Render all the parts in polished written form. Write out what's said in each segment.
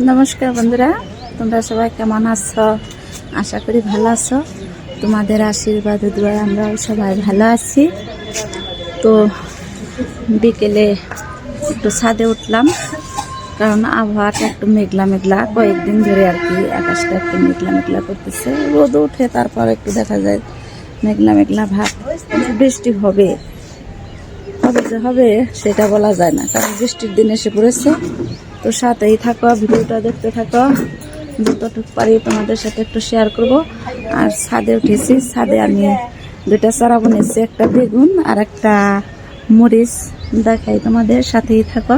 নমস্কার বন্ধুরা, তোমরা সবাই কেমন আছো? আশা করি ভালো আছো। তোমাদের আশীর্বাদ ও দোয়ায় আমরাও সবাই ভালো আছি। তো বিকেলে একটু ছাদে উঠলাম, কারণ আবহাওয়াটা একটু মেঘলা মেঘলা, কয়েকদিন ধরে আর কি আকাশটা একটু মেঘলা মেঘলা করতেছে। রোদ উঠে তারপর একটু দেখা যায় মেঘলা মেঘলা ভাব, বৃষ্টি হবে। কবে যে হবে সেটা বলা যায় না, কারণ বৃষ্টির দিন এসে পড়েছে। তো সাথেই থাকো, ভিডিওটা দেখতে থাকো, যতটুকু পারি তোমাদের সাথে একটু শেয়ার করব। আর ছাদে উঠেছি, ছাদে আমি দুইটা চারা বুনেছি, একটা বেগুন আর একটা মরিচ, দেখাই তোমাদের, সাথেই থাকো।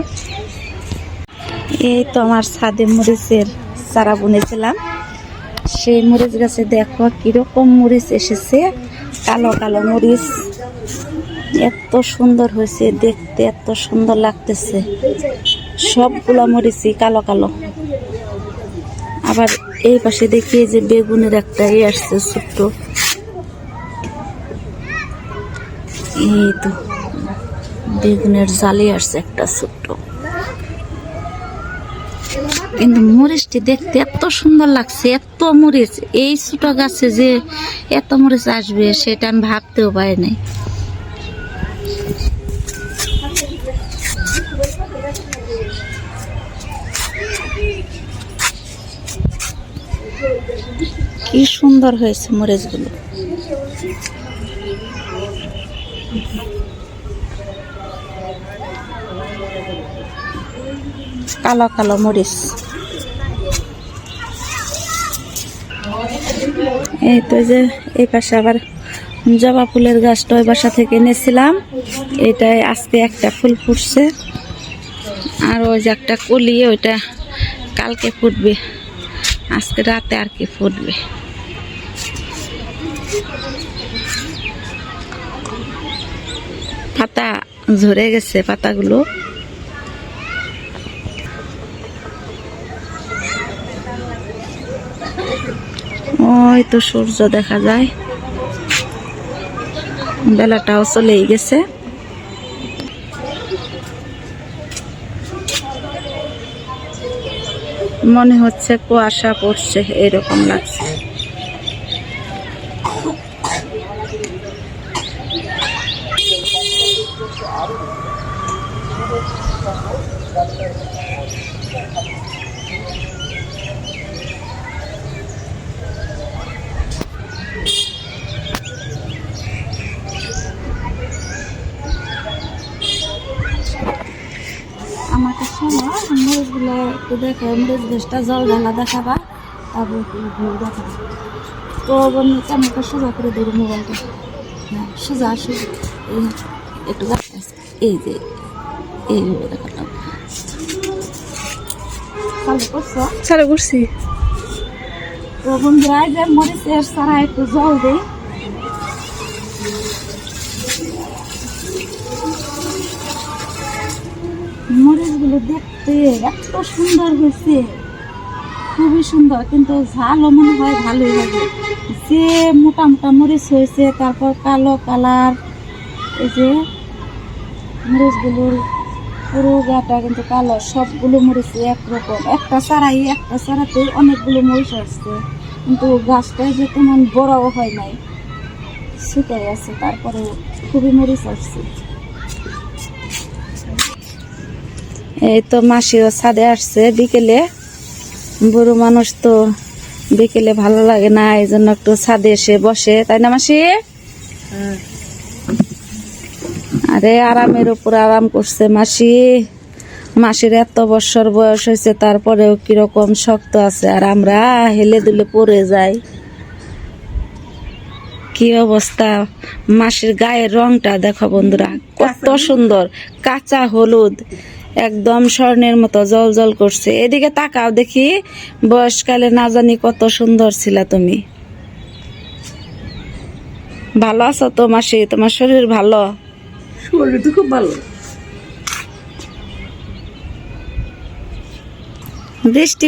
এই তো আমার ছাদে মরিচের চারা বুনেছিলাম। সেই মরিচ গাছে দেখো কিরকম মরিচ এসেছে, কালো কালো মরিচ, এত সুন্দর হয়েছে দেখতে, এত সুন্দর লাগতেছে। সবগুলা মরিচই কালো কালো। আবার এই পাশে দেখি যে বেগুনের একটা আসছে ছোট্ট, এই তো বেগুনের জালি আসছে একটা ছোট্ট। কিন্তু মরিচটি দেখতে এত সুন্দর লাগছে, এত মরিচ এই ছোট গাছে যে এত মরিচ আসবে সেটা আমি ভাবতেও পারি নাই। কি সুন্দর হয়েছে মরিচগুলো। কালো কালো মরিচ। এই তো যে এই পাশে আবার জবা ফুলের গাছটা ওই বাসা থেকে এনেছিলাম, এটাই আজকে একটা ফুল ফুটছে। আর ওই যে একটা কলি, ওইটা কালকে ফুটবে, আজকে রাতে আর কি ফুটবে। পাতা ঝরে গেছে, পাতাগুলো। ওই তো সূর্য দেখা যায়, বেলাটাও চলেই গেছে। মনে হচ্ছে কুয়াশা পড়ছে, এরকম লাগছে। আমাকে শোনো, মরিচগুলো একটু দেখো, মরিচ গাছটা জল ঢালা দেখাবা, তারপর দেখাবা। তো বন্ধু আমাকে সোজা করে দেবো মোবাইলটা, হ্যাঁ সোজা সোজা, এই একটু এই যে এইভাবে দেখালাম। চালু করছো? চালু করছি। তো বন্ধুরা যে মরিচের সারা একটু জল দেই। মরিচগুলো দেখতে এত সুন্দর হয়েছে, খুবই সুন্দর, কিন্তু ঝালও মনে হয় ভালোই হবে। যে মোটা মোটা মরিচ হয়েছে, তারপর কালো কালার, এই যে মরিচগুলোর পুরো গাটা কিন্তু কালো, সবগুলো মরিচ একরকম। একটা চারাতেই অনেকগুলো মরিচ আসছে, কিন্তু গাছটায় যে তেমন বড়ও হয় নাই, ছোটাই আছে, তারপরে খুবই মরিচ আসছে। এই তো মাসিও ছাদে আসছে বিকেলে, বুড়ো মানুষ তো বিকেলে ভালো লাগে না, এই জন্য একটু ছাদে এসে বসে, তাই না মাসি? আরে আরামের উপর আরাম করছে মাসি। মাসির এত বছর বয়স হয়েছে, তারপরেও কিরকম শক্ত আছে, আর আমরা হেলে দুলে পড়ে যাই। কি অবস্থা! মাসির গায়ের রংটা দেখো বন্ধুরা, কত সুন্দর, কাঁচা হলুদ, একদম স্বর্ণের মতো জল জল করছে। এদিকে তাকাও দেখি, বয়সকালে না জানি কত সুন্দর ছিলা তুমি। ভালো আছো তো মাসি? তোমার শরীর ভালো? শরীর তো খুব ভালো। বৃষ্টি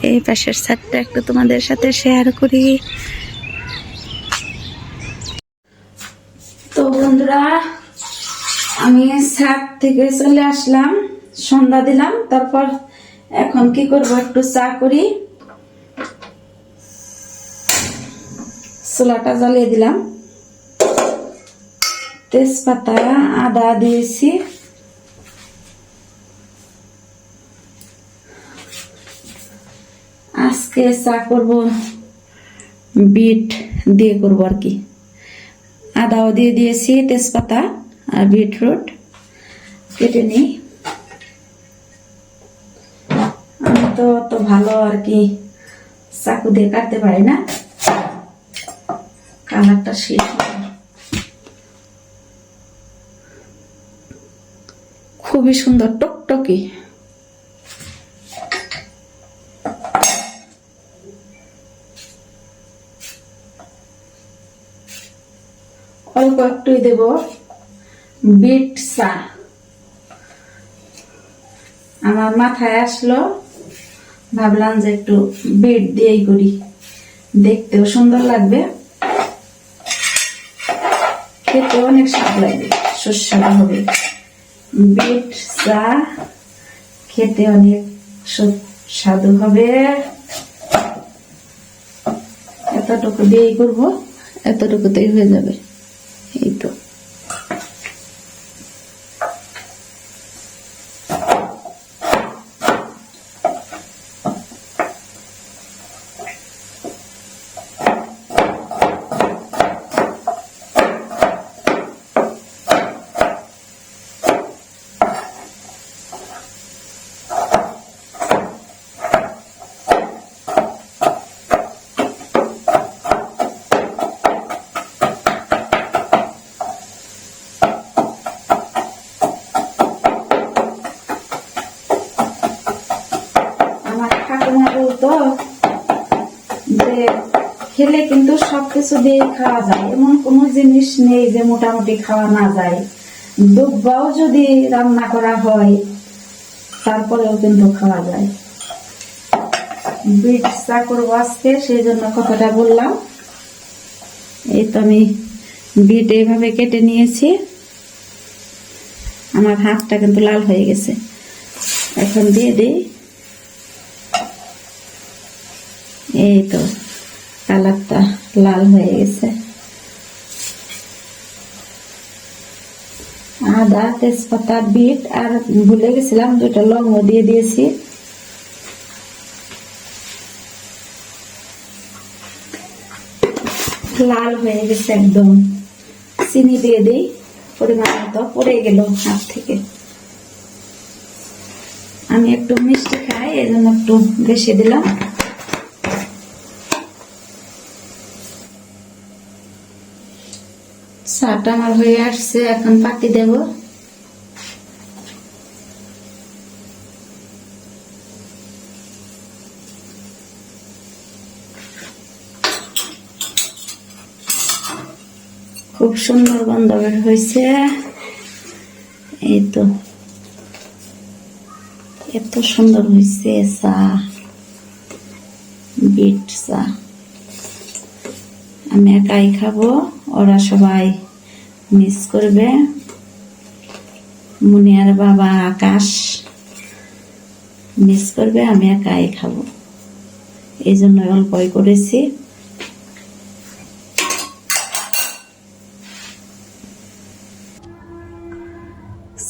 এই পাশের ছাদটা একটু তোমাদের সাথে শেয়ার করি। তো বন্ধুরা আমি ছাদ থেকে চলে আসলাম, সন্ধ্যা দিলাম, তারপর এখন কি করব, একটু চা করি। চুলাটা জ্বালিয়ে দিলাম, তেজপাতা আদা দিয়েছি, আজকে চা করব বিট দিয়ে করব আর কি। আদাও দিয়ে দিয়েছি, তেজপাতা আর বিটরুট কেটে নিই। আমি তো অত ভালো আর কি চাকু দিয়ে কাটতে পারি না, কালারটা শেষ, খুবই সুন্দর টকটকে। অল্প একটুই দেব বিট চা। আমার মাথায় আসলো, ভাবলাম যে একটু বিট দিয়েই করি, দেখতেও সুন্দর লাগবে, খেতে অনেক স্বাদ লাগবে, সুস্বাদু হবে। বিট চা খেতে অনেক সুস্বাদু হবে। এতটুকু দিয়েই করবো, এতটুকুতেই হয়ে যাবে। এই তো বলতো যে খেলে কিন্তু সবকিছু দিয়ে খাওয়া যায়, এমন কোন জিনিস নেই যে মোটামুটি খাওয়া না যায়। দুব্বাও যদি রান্না করা হয় তারপরেও কিন্তু খাওয়া যায়। বিট চা করবো আজকে, সেই জন্য কথাটা বললাম। এই তো আমি বিট এইভাবে কেটে নিয়েছি, আমার হাতটা কিন্তু লাল হয়ে গেছে। এখন দিয়ে দিই, এই তো কালারটা লাল হয়ে গেছে। আদা, তেজপাতা, বিট আর ভুলে গেছিলাম 2টা লবঙ্গ দিয়ে দিয়েছি। লাল হয়ে গেছে একদম। চিনি দিয়ে দিই পরিমাণ মতো, পড়ে গেল হাত থেকে। আমি একটু মিষ্টি খাই, এই জন্য একটু বেশি দিলাম। চাটা আমার হয়ে আসছে, এখন পাতি দেব। খুব সুন্দর গন্ধ বের হয়েছে। এই তো এত সুন্দর হয়েছে চা, বিট চা। আমি একাই খাবো, ওরা সবাই মিস করবে। মুনিয়ার বাবা আকাশ মিস করবে, আমি একাই খাবো, এই জন্য অল্পই করেছি।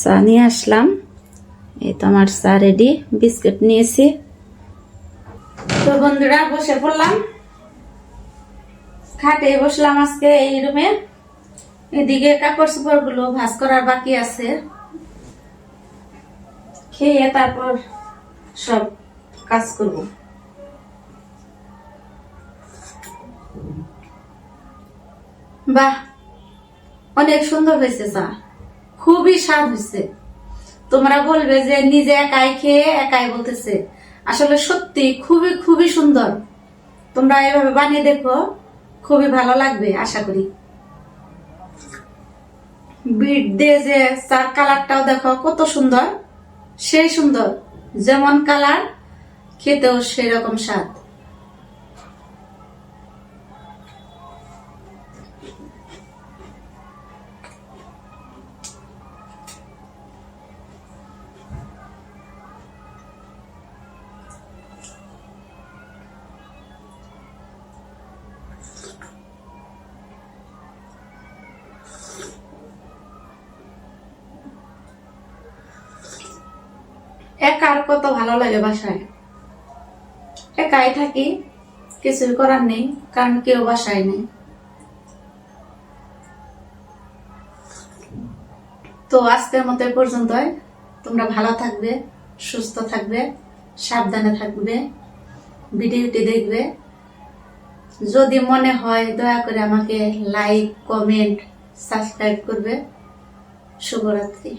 চা নিয়ে আসলাম, এই তো আমার চা রেডি। বিস্কুট নিয়েছি। তো বন্ধুরা বসে পড়লাম, খাটে বসলাম আজকে এই রুমে। এদিকে কাপড় চোপড় গুলো ভাঁজ করার বাকি আছে, খেয়ে তারপর সব কাজ করব। বাহ, অনেক সুন্দর হয়েছে চা, খুবই স্বাদ হয়েছে। তোমরা বলবে যে নিজে একাই খেয়ে একাই বলতেছে, আসলে সত্যি খুবই খুবই সুন্দর। তোমরা এভাবে বানিয়ে দেখো, খুবই ভালো লাগবে আশা করি। বিট দিয়ে যে চার কালারটাও দেখো কত সুন্দর, সেই সুন্দর, যেমন কালার খেতেও সেই রকম স্বাদ। একা আর কত ভালো লাগে বাসায়, একাই থাকি, কিছুই করার নেই, কারণ কেউ বাসায় নেই। তো আজকের মতো এই পর্যন্তই। তোমরা ভালো থাকবে, সুস্থ থাকবে, সাবধানে থাকবে, ভিডিওটি দেখবে। যদি মনে হয় দয়া করে আমাকে লাইক, কমেন্ট, সাবস্ক্রাইব করবে। শুভরাত্রি।